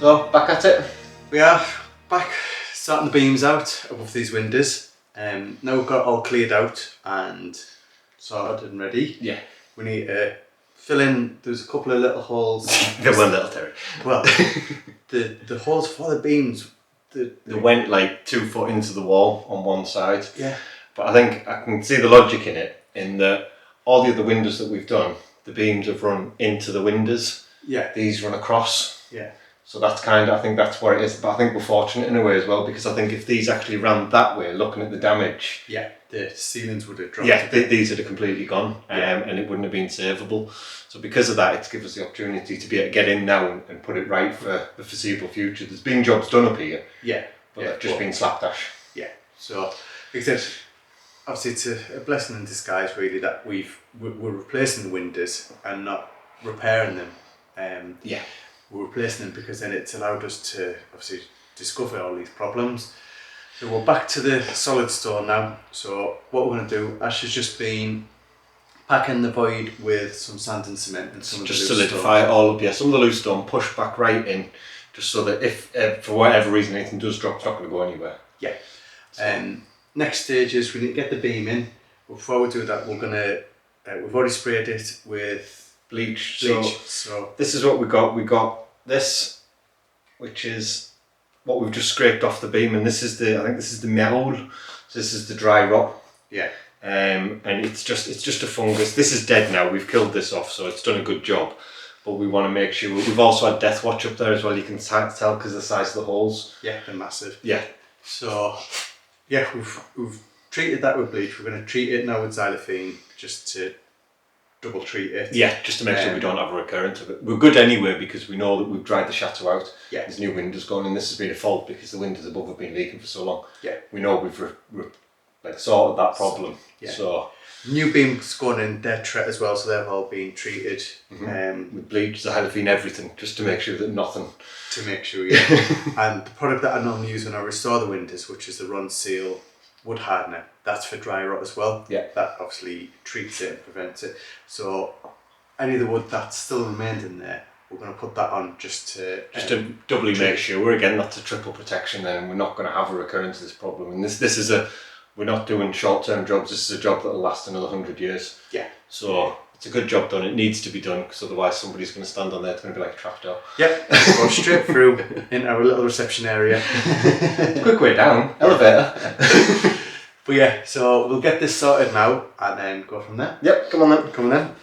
So, back at it. We are back starting the beams out above these windows. Now we've got it all cleared out and sorted and ready. Yeah. We need to fill in, there's a couple of little holes. They were little, Terry. Well, the holes for the beams. They went like 2 foot into the wall on one side. Yeah. But I think I can see the logic in it, in that all the other windows that we've done, the beams have run into the windows. Yeah. These run across. Yeah. So that's kind of, I think that's what it is. But I think we're fortunate in a way as well, because I think if these actually ran that way, looking at the damage. Yeah, the ceilings would have dropped. Yeah, these would have completely gone, Yeah. and it wouldn't have been savable. So because of that, it's given us the opportunity to be able to get in now and put it right for the foreseeable future. There's been jobs done up here. Yeah. But they've just been slapdash. Yeah. So, except obviously it's a blessing in disguise really that we're replacing the windows and not repairing them. Yeah. We're replacing them because then it's allowed us to obviously discover all these problems. So we're back to the solid stone now. So what we're going to do, Ash has just been packing the void with some sand and cement and some Just of the loose solidify stone. it all up. Yeah, some of the loose stone push back right in, just so that if for whatever reason anything does drop, it's not going to go anywhere. Yeah. So. Next stage is we need to get the beam in. Before we do that, we're gonna we've already sprayed it with Bleach. So this is what we got. We got this, which is what we've just scraped off the beam, and this is I think this is the metal. So this is the dry rot. Yeah. And it's just a fungus. This is dead now. We've killed this off, so it's done a good job. But we want to make sure we've also had Death Watch up there as well. You can tell because of the size of the holes. Yeah, they're massive. Yeah. So yeah, we've treated that with bleach. We're going to treat it now with xylophene just to double treat it. Yeah, just to make sure we don't have a recurrence of it. We're good anyway because we know that we've dried the chateau out. Yeah. There's new windows going in. This has been a fault because the windows above have been leaking for so long. Yeah. We know we've sorted that problem. Yeah. So new beams going in, they're tret as well, so they've all been treated with bleach, xylophene, everything, just to make sure that nothing. To make sure, yeah. And the product that I normally use when I restore the windows, which is the Run Seal wood hardener, that's for dry rot as well. Yeah. That obviously treats it and prevents it. So any of the wood that still remained in there, we're going to put that on just to doubly make sure. We're again, that's a triple protection then, and we're not going to have a recurrence of this problem. And this is we're not doing short-term jobs. This is a job that will last another 100 years. Yeah. So it's a good job done. It needs to be done because otherwise somebody's going to stand on there. It's going to be like a trapdoor. Yep. Go straight through in our little reception area. Quick way down. Elevator. But yeah, so we'll get this sorted now and then go from there. Yep. Come on then. Come on then.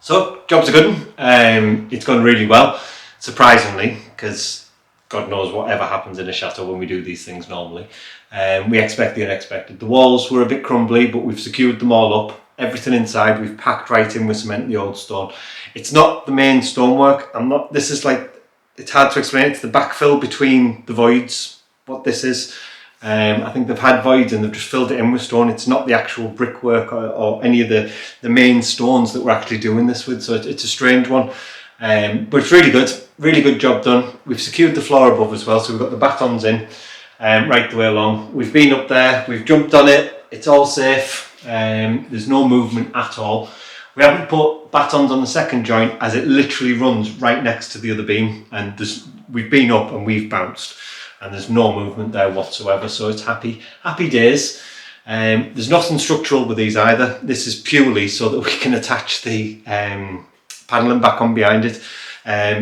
So jobs are good. It's gone really well, surprisingly, because God knows whatever happens in a chateau when we do these things normally. We expect the unexpected. The walls were a bit crumbly, but we've secured them all up. Everything inside we've packed right in with cement, the old stone. It's not the main stonework. This is like, it's hard to explain. It's the backfill between the voids, what this is. I think they've had voids and they've just filled it in with stone. It's not the actual brickwork or any of the main stones that we're actually doing this with, so it's a strange one. But it's really good job done. We've secured the floor above as well, so we've got the batons in right the way along. We've been up there, we've jumped on it, it's all safe, there's no movement at all. We haven't put batons on the second joint as it literally runs right next to the other beam, and we've been up and we've bounced and there's no movement there whatsoever, so it's happy tays. There's nothing structural with these either. This is purely so that we can attach the panelling back on behind it,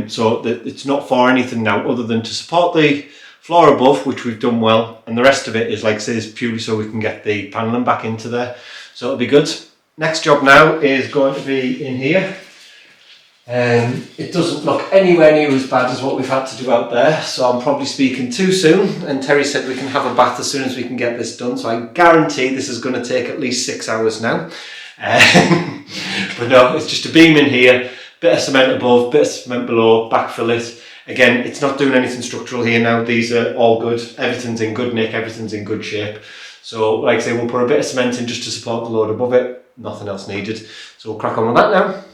so that it's not for anything now other than to support the floor above, which we've done well, and the rest of it is, like I say, is purely so we can get the panelling back into there, so it'll be good. Next job now is going to be in here. It doesn't look anywhere near as bad as what we've had to do out there, so I'm probably speaking too soon, and Terry said we can have a bath as soon as we can get this done, so I guarantee this is going to take at least 6 hours now. But no, it's just a beam in here, bit of cement above, bit of cement below, backfill it. Again, it's not doing anything structural here now. These are all good, everything's in good nick, everything's in good shape. So like I say, we'll put a bit of cement in just to support the load above it, nothing else needed. So we'll crack on with that now.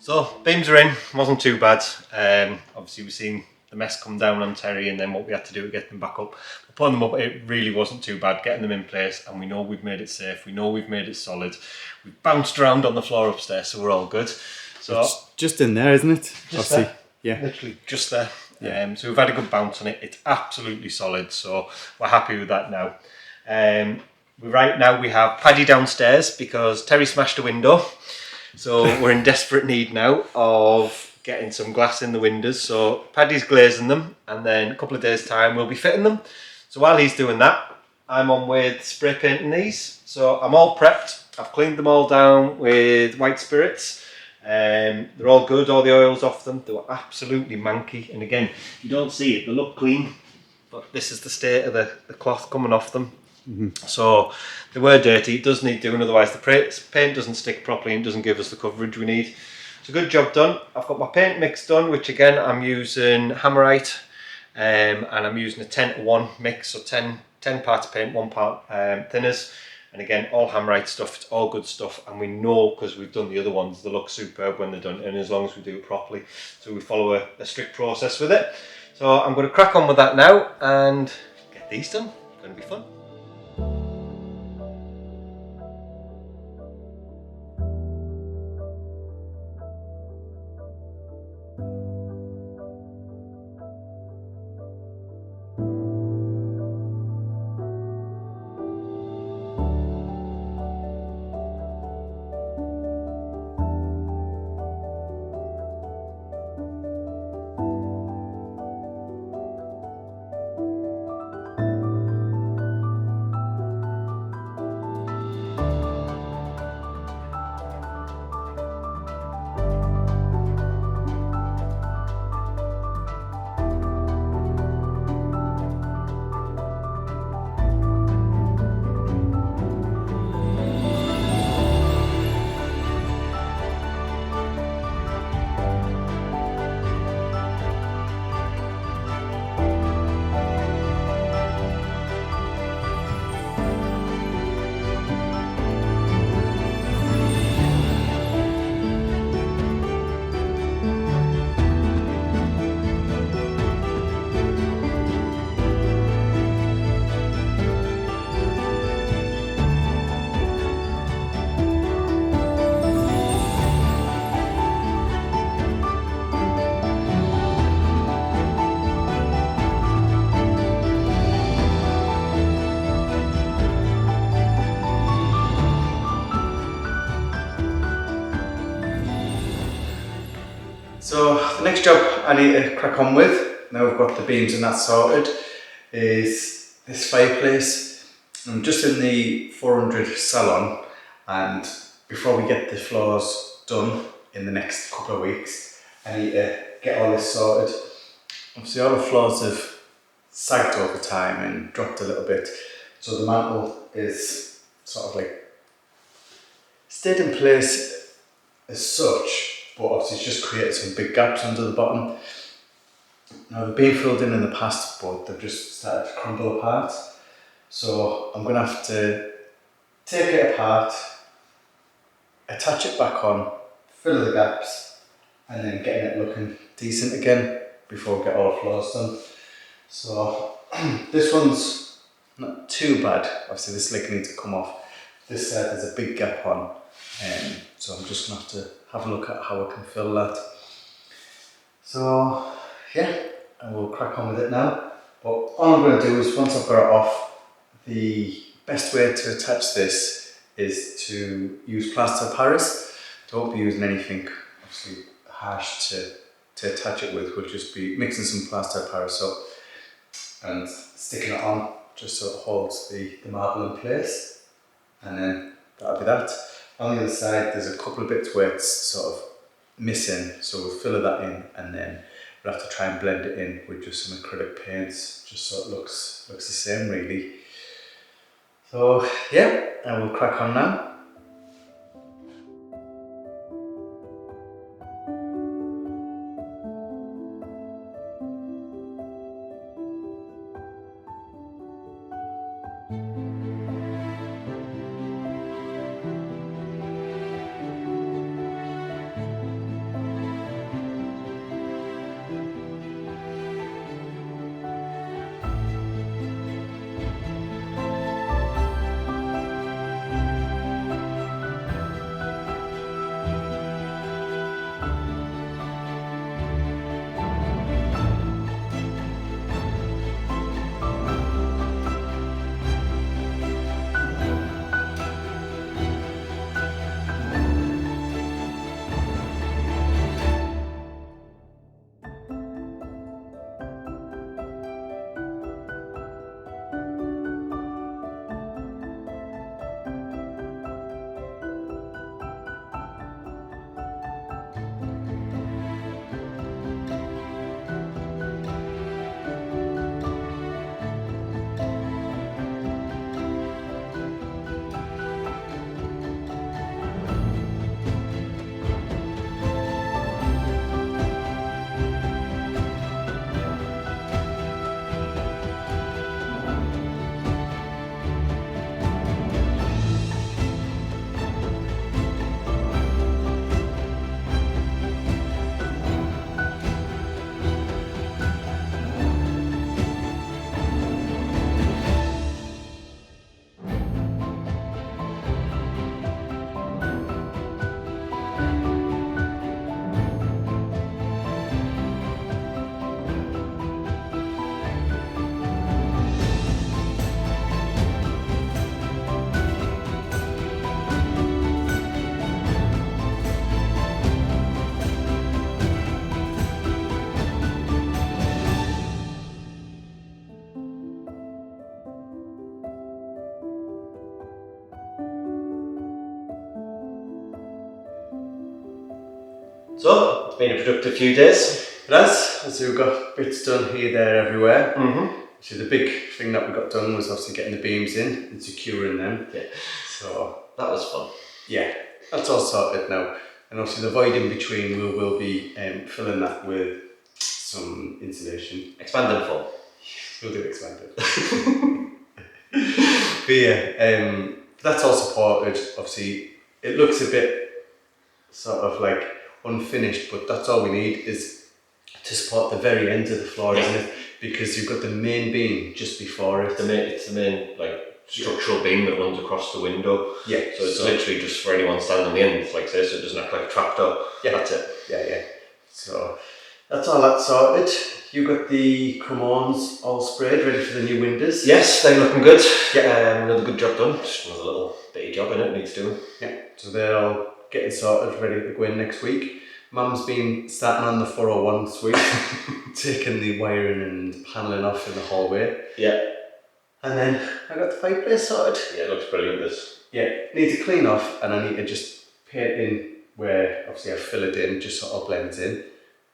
So beams are in, wasn't too bad. Obviously we've seen the mess come down on Terry and then what we had to do to get them back up. But putting them up, it really wasn't too bad, getting them in place, and we know we've made it safe, we know we've made it solid. We've bounced around on the floor upstairs, so we're all good. So it's just in there, isn't it? just there. Yeah. Literally just there. Yeah. So we've had a good bounce on it. It's absolutely solid, so we're happy with that now. Right now we have Paddy downstairs because Terry smashed a window. So we're in desperate need now of getting some glass in the windows. So Paddy's glazing them, and then a couple of days' time we'll be fitting them. So while he's doing that, I'm on with spray painting these. So I'm all prepped. I've cleaned them all down with white spirits. They're all good, all the oils off them. They were absolutely manky. And again, you don't see it, they look clean, but this is the state of the cloth coming off them. So they were dirty. It does need doing, otherwise the paint doesn't stick properly and doesn't give us the coverage we need. It's a good job done. I've got my paint mix done, which again I'm using Hammerite, and I'm using a 10:1 mix, so 10 parts paint, 1 part thinners, and again all Hammerite stuff. It's all good stuff, and we know because we've done the other ones they look superb when they're done, and as long as we do it properly, so we follow a strict process with it. So I'm going to crack on with that now and get these done. It's going to be fun. So the next job I need to crack on with, now we've got the beams and that sorted, is this fireplace. I'm just in the 400 salon, and before we get the floors done in the next couple of weeks, I need to get all this sorted. Obviously all the floors have sagged over time and dropped a little bit, so the mantle is sort of like stayed in place as such, but obviously it's just created some big gaps under the bottom. Now they've been filled in the past, but they've just started to crumble apart. So I'm going to have to take it apart, attach it back on, fill the gaps, and then getting it looking decent again before we get all the floors done. So this one's not too bad. Obviously this leg needs to come off. This side there's a big gap on, so I'm just going to have to have a look at how I can fill that. So yeah, and we'll crack on with it now. But all I'm going to do is, once I've got it off, the best way to attach this is to use plaster of Paris. Don't be using anything obviously harsh to attach it with. We'll just be mixing some plaster of Paris up and sticking it on just so it holds the marble in place, and then that'll be that. On the other side there's a couple of bits where it's sort of missing, so we'll fill that in, and then we'll have to try and blend it in with just some acrylic paints just so it looks the same really. So yeah, and we'll crack on now. So, it's been a productive few days. As we've got bits done here, there, everywhere. Mm-hmm. So the big thing that we got done was obviously getting the beams in and securing them. Yeah. So that was fun. Yeah, that's all sorted now. And obviously the void in between, we will be filling that with some insulation. Expand and full. We'll do expanded. But yeah, that's all supported. Obviously, it looks a bit sort of like unfinished, but that's all we need is to support the very end of the floor, isn't it? Because you've got the main beam just before it. It's the main like structural beam that runs across the window. Yeah. So it's literally just for anyone standing on the end, like this, so it doesn't act like a trapdoor. Yeah. That's it. Yeah. So that's all that sorted. You got the cremons all sprayed, ready for the new windows. Yes, they're looking good. Yeah. Another good job done. Just another little bitty job in it needs doing. Yeah. So they're all getting sorted, ready to go in next week. Mum's been starting on the 401 suite, taking the wiring and panelling off in the hallway. Yeah. And then I got the fireplace sorted. Yeah, it looks brilliant, this. Yeah, need to clean off and I need to just paint in where obviously I fill it in, just sort of blends in.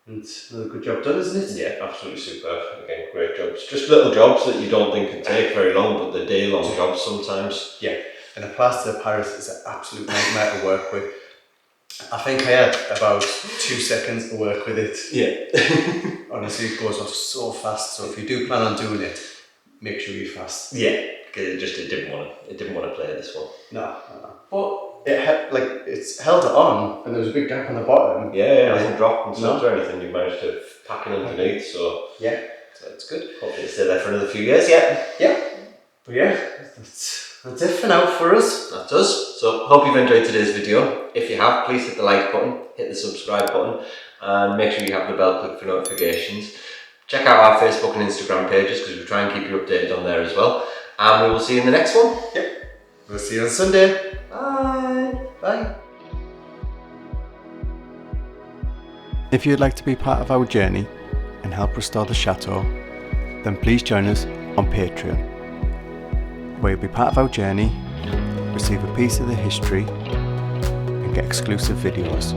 And it's another good job done, isn't it? Yeah, absolutely superb. Again, great jobs. Just little jobs that you don't think can take very long, but they're day-long jobs sometimes. Yeah, and the plaster of Paris is an absolute nightmare to work with. I think I had about 2 seconds to work with it. Yeah. Honestly, it goes off so fast. So if you do plan on doing it, make sure you're fast. Yeah, because it didn't want to play this one. No. But it's held it on, and there was a big gap on the bottom. Yeah, it hasn't dropped and stuff or anything. You managed to pack it underneath, so yeah, so it's good. Hopefully it'll stay there for another few years. Yeah. But yeah, that's it for now for us. That's us. So hope you've enjoyed today's video. If you have, please hit the like button, hit the subscribe button, and make sure you have the bell clicked for notifications. Check out our Facebook and Instagram pages because we try and keep you updated on there as well. And we will see you in the next one. Yep. We'll see you on Sunday. Bye. Bye. If you'd like to be part of our journey and help restore the chateau, then please join us on Patreon, where you'll be part of our journey, receive a piece of the history, and get exclusive videos.